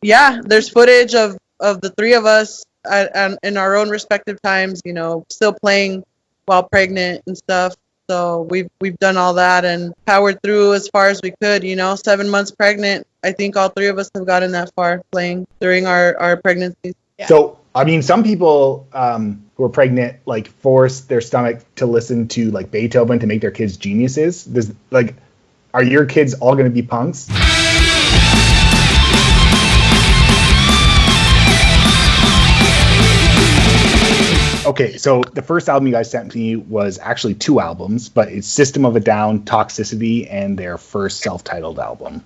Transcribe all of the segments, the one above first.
yeah, there's footage of the three of us in our own respective times, still playing while pregnant and stuff. So we've done all that and powered through as far as we could. 7 months pregnant. I think all three of us have gotten that far playing during our pregnancies. Yeah. So, I mean, some people who are pregnant force their stomach to listen to Beethoven to make their kids geniuses. Are your kids all going to be punks? Okay, so the first album you guys sent me was actually 2 albums, but it's System of a Down, Toxicity, and their first self-titled album.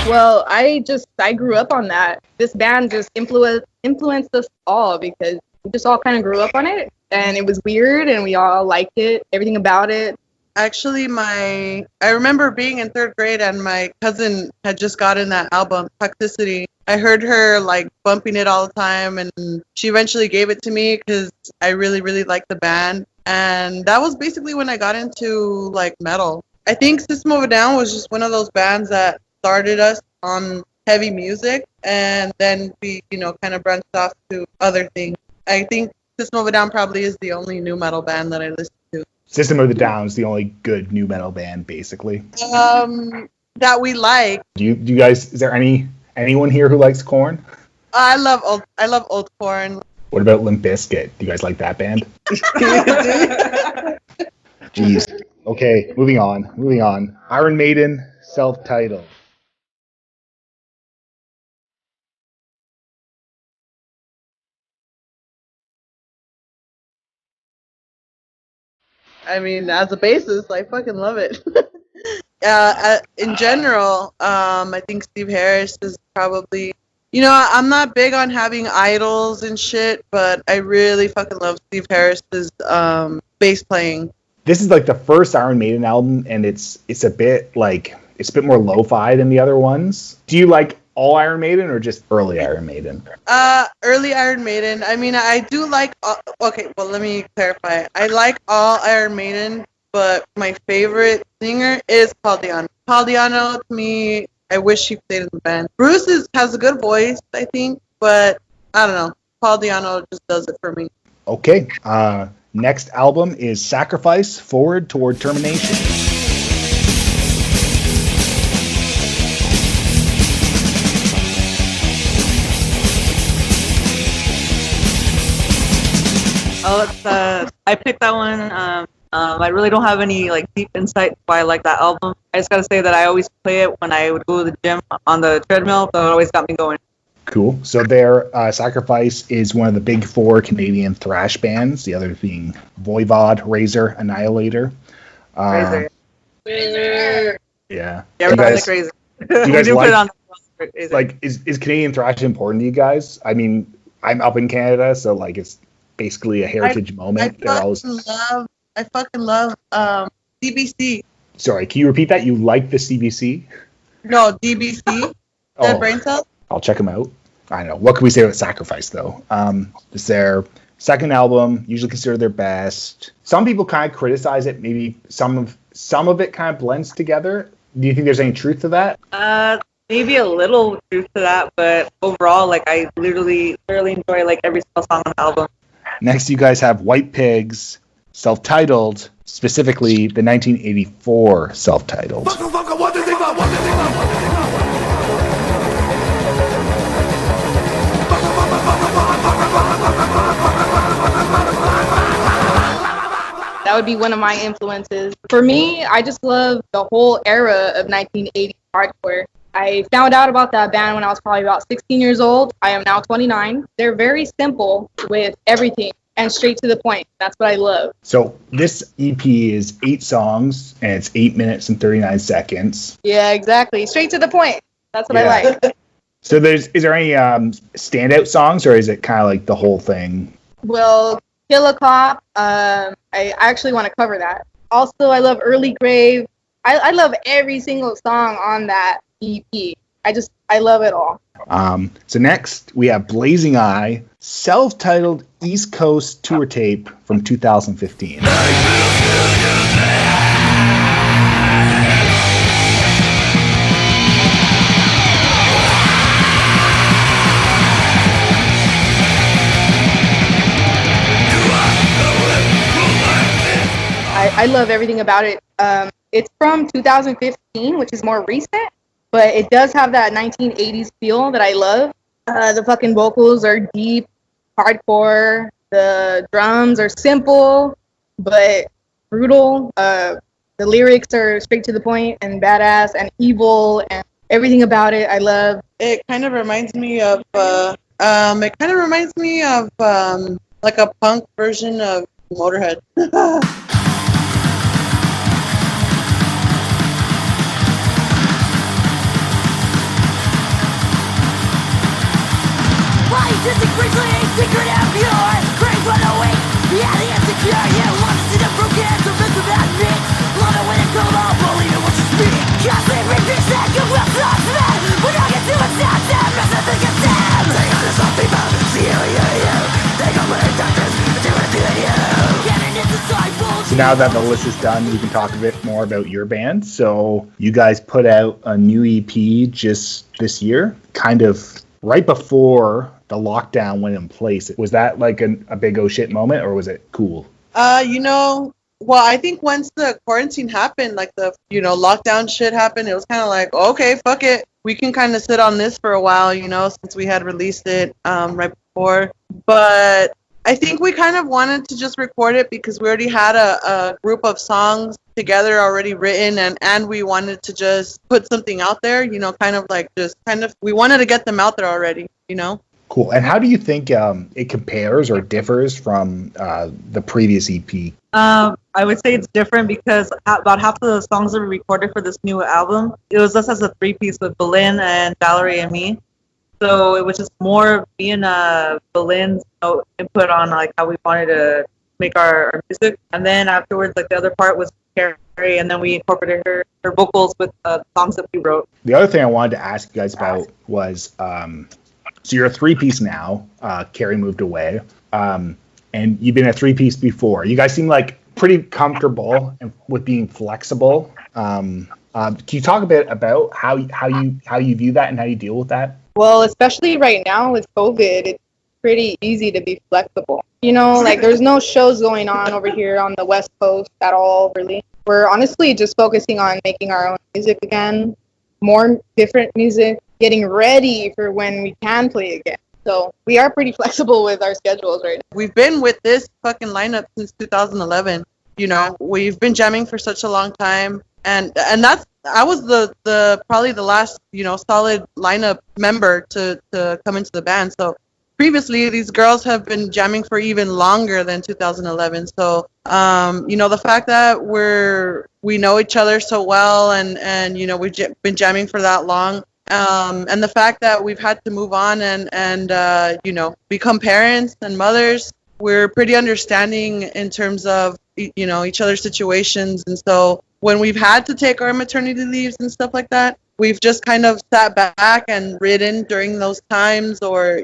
Well, I grew up on that. This band just influenced us all because we just all kind of grew up on it, and it was weird, and we all liked it, everything about it. Actually, I remember being in 3rd grade and my cousin had just gotten that album, Toxicity. I heard her bumping it all the time, and she eventually gave it to me because I really, really liked the band. And that was basically when I got into metal. I think System of a Down was just one of those bands that started us on heavy music, and then we, kind of branched off to other things. I think System of a Down probably is the only new metal band that I listen to. System of the Down is the only good new metal band, basically. That we like. Do you guys? Is there anyone here who likes Korn? I love old Korn. What about Limp Bizkit? Do you guys like that band? Jeez. Okay, moving on. Iron Maiden, self-titled. I mean, as a bassist, I fucking love it. In general, I think Steve Harris is probably, I'm not big on having idols and shit, but I really fucking love Steve Harris's bass playing. This is the first Iron Maiden album, and it's a bit more lo-fi than the other ones. Do you like all Iron Maiden or just early Iron Maiden? Early Iron Maiden. I mean, I do like. Okay, well, let me clarify. I like all Iron Maiden, but my favorite singer is Paul Di'Anno. Paul Di'Anno, to me, I wish he played in the band. Bruce has a good voice, I think, but I don't know. Paul Di'Anno just does it for me. Okay. Next album is Sacrifice, Forward Toward Termination. I picked that one. I really don't have any deep insight why I like that album. I just gotta say that I always play it when I would go to the gym on the treadmill, so it always got me going. Cool. So their Sacrifice is one of the big 4 Canadian thrash bands, the others being Voivod, Razor, Annihilator. Razor. Yeah. Yeah, we're like Razor. Do you guys put it on the Razor. Is Canadian thrash important to you guys? I mean, I'm up in Canada, so it's basically a heritage moment. I fucking love DBC. Sorry, can you repeat that? You like the CBC? No, DBC. Dead Brain Cells. I'll check them out. I don't know. What can we say about Sacrifice, though? It's their second album, usually considered their best. Some people kind of criticize it. Maybe some of it kind of blends together. Do you think there's any truth to that? Maybe a little truth to that, but overall, I literally enjoy every single song on the album. Next, you guys have White Pigs, self-titled, specifically the 1984 self-titled. That would be one of my influences. For me, I just love the whole era of 1980 hardcore. I found out about that band when I was probably about 16 years old. I am now 29. They're very simple with everything and straight to the point. That's what I love. So this EP is 8 songs, and it's 8 minutes and 39 seconds. Yeah, exactly. Straight to the point. That's what I like. So is there any standout songs, or is it kind of the whole thing? Well, Kill a Cop, I actually want to cover that. Also, I love Early Grave. I love every single song on that EP. I love it all. So next, we have Blazing Eye, self-titled East Coast tour tape from 2015. I love everything about it. It's from 2015, which is more recent, but it does have that 1980s feel that I love. The fucking vocals are deep, hardcore. The drums are simple, but brutal. The lyrics are straight to the point and badass and evil, and everything about it I love. It kind of reminds me of like a punk version of Motorhead. Why is this increasingly secret and pure? Crazy for the weak, yeah, the insecure. You want to see the broken, so miss that meat. Love it when it comes out, believe in what you speak. Constantly repeat that you will not man. When I get too much time, rest of the consent. Take on to some people, see you. Take on my doctors, do what I do to you. Getting into disciples. So now that the list is done, we can talk a bit more about your band. So you guys put out a new EP just this year, kind of right before the lockdown went in place. Was that like a big oh shit moment, or was it cool? Well, I think once the quarantine happened, like the, lockdown shit happened, it was kind of like, okay, fuck it. We can kind of sit on this for a while, since we had released it right before. But I think we kind of wanted to just record it because we already had a group of songs together already written, and we wanted to just put something out there, we wanted to get them out there already, Cool. And how do you think it compares or differs from the previous EP? I would say it's different because about half of the songs that we recorded for this new album, it was us as a three-piece with Belen and Valerie and me. So it was just more me and Belen's input on like how we wanted to make our music. And then afterwards, like the other part was Carrie, and then we incorporated her vocals with songs that we wrote. The other thing I wanted to ask you guys about was, so you're a three-piece now. Carrie moved away. And you've been a three-piece before. You guys seem like pretty comfortable with being flexible. Can you talk a bit about how you view that and how you deal with that? Well, especially right now with COVID, it's pretty easy to be flexible. Like there's no shows going on over here on the West Coast at all, really. We're honestly just focusing on making our own music again, more different music, getting ready for when we can play again. So we are pretty flexible with our schedules right now. We've been with this fucking lineup since 2011. We've been jamming for such a long time, and I was the probably the last solid lineup member to come into the band. So previously these girls have been jamming for even longer than 2011. So the fact that we know each other so well, and we've been jamming for that long. And the fact that we've had to move on and become parents and mothers, we're pretty understanding in terms of, each other's situations. And so when we've had to take our maternity leaves and stuff like that, we've just kind of sat back and written during those times, or,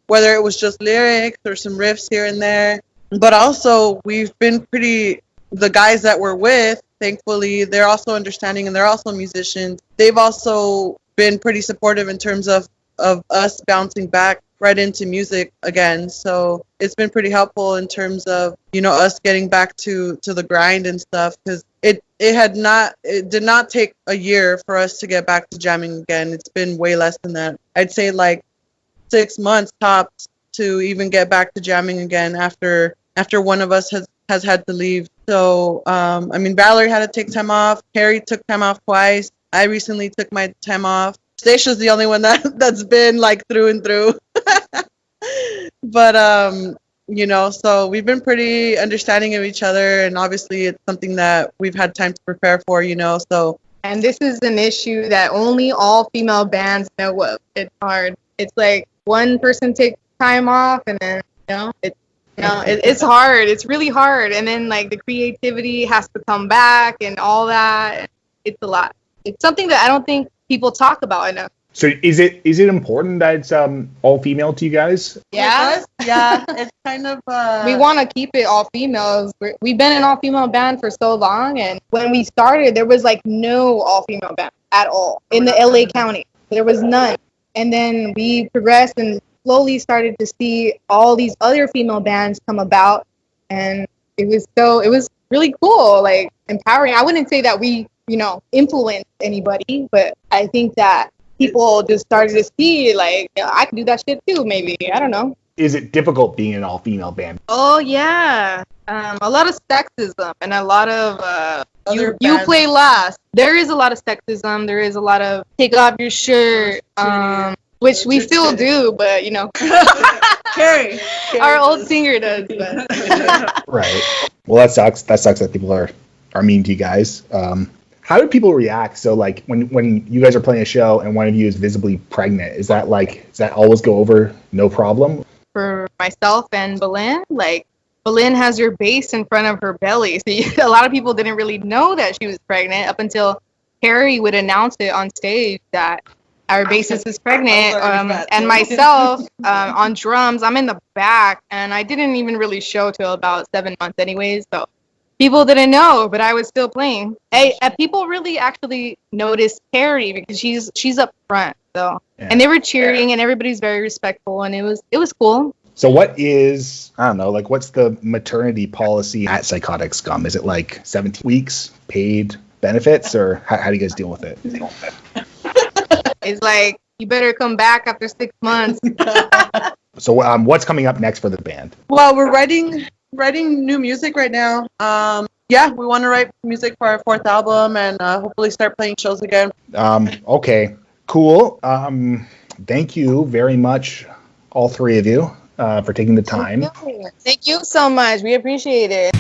whether it was just lyrics or some riffs here and there. But also we've been the guys that we're with, thankfully, they're also understanding, and they're also musicians. They've also been pretty supportive in terms of us bouncing back right into music again. So it's been pretty helpful in terms of, us getting back to the grind and stuff, because it did not take a year for us to get back to jamming again. It's been way less than that. I'd say like 6 months tops to even get back to jamming again after one of us has had to leave. So Valerie had to take time off. Carrie took time off twice. I recently took my time off. Stacia's the only one that's been like through and through. But so we've been pretty understanding of each other, and obviously it's something that we've had time to prepare for, so. And this is an issue that only all female bands know of. It's hard. It's like one person takes time off, and then it's hard. It's really hard. And then like the creativity has to come back and all that. It's a lot. It's something that I don't think people talk about enough. So is it important that it's all female to you guys? Yeah. Yeah, it's kind of... We want to keep it all females. We've been an all-female band for so long, and when we started, there was like no all-female band at all in the LA County. There was none. And then we progressed and slowly started to see all these other female bands come about, and it was really cool, like empowering. I wouldn't say that we, influenced anybody, but I think that people just started to see, like, I can do that shit too, maybe. I don't know. Is it difficult being an all-female band? Oh, yeah. A lot of sexism and a lot of you bands. play last. There is a lot of sexism. There is a lot of take off your shirt, which we still do, but, Carrie. our old singer does. But. Right. Well, that sucks. That sucks that people are mean to you guys. How do people react? So, like, when you guys are playing a show and one of you is visibly pregnant, does that always go over no problem? For myself and Belen, like, Belen has her bass in front of her belly. So a lot of people didn't really know that she was pregnant up until Carrie would announce it on stage that our bassist is pregnant. And myself on drums, I'm in the back, and I didn't even really show till about 7 months anyways. So people didn't know, but I was still playing. Hey, people really actually noticed Carrie because she's up front. So, yeah. And they were cheering, and everybody's very respectful, and it was cool. So what is, I don't know, like, what's the maternity policy at Psychotic Scum? Is it like 17 weeks paid benefits, or how do you guys deal with it? It's like, you better come back after 6 months. So what's coming up next for the band? Well, we're writing new music right now. We want to write music for our 4th album and hopefully start playing shows again. Okay. Cool. Thank you very much, all three of you, for taking the time. Thank you so much. We appreciate it.